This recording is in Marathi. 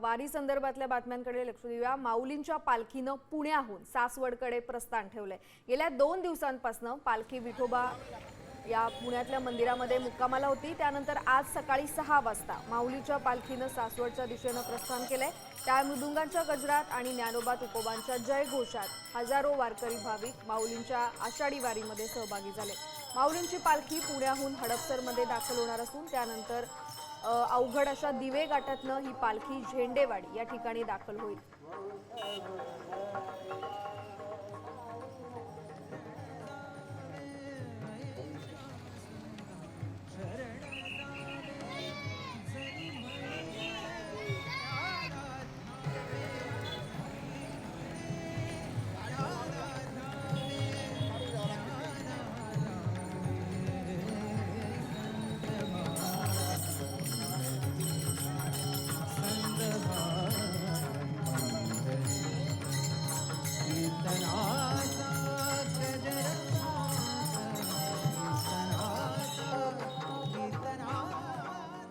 वारी संदर्भातल्या बातम्यांकडे लक्ष देऊया। माऊलींच्या पालखीनं पुण्याहून सासवडकडे प्रस्थान ठेवलंय। गेल्या 2 दिवसांपासून पालखी विठोबा या पुण्यातल्या मंदिरामध्ये मुक्कामाला होती। त्यानंतर आज सकाळी 6 वाजता माऊलीच्या पालखीनं सासवडच्या दिशेनं प्रस्थान केलंय। त्या मृदुंगांच्या गजरात आणि ज्ञानोबा तुकोबांच्या जयघोषात हजारो वारकरी भाविक माऊलींच्या आषाढी वारीमध्ये सहभागी झाले। माऊलींची पालखी पुण्याहून हडपसरमध्ये दाखल होणार असून त्यानंतर अवघड अशा दिवे घाटातनं ही पालखी झेंडेवाडी या ठिकाणी दाखल होईल। कीर्तना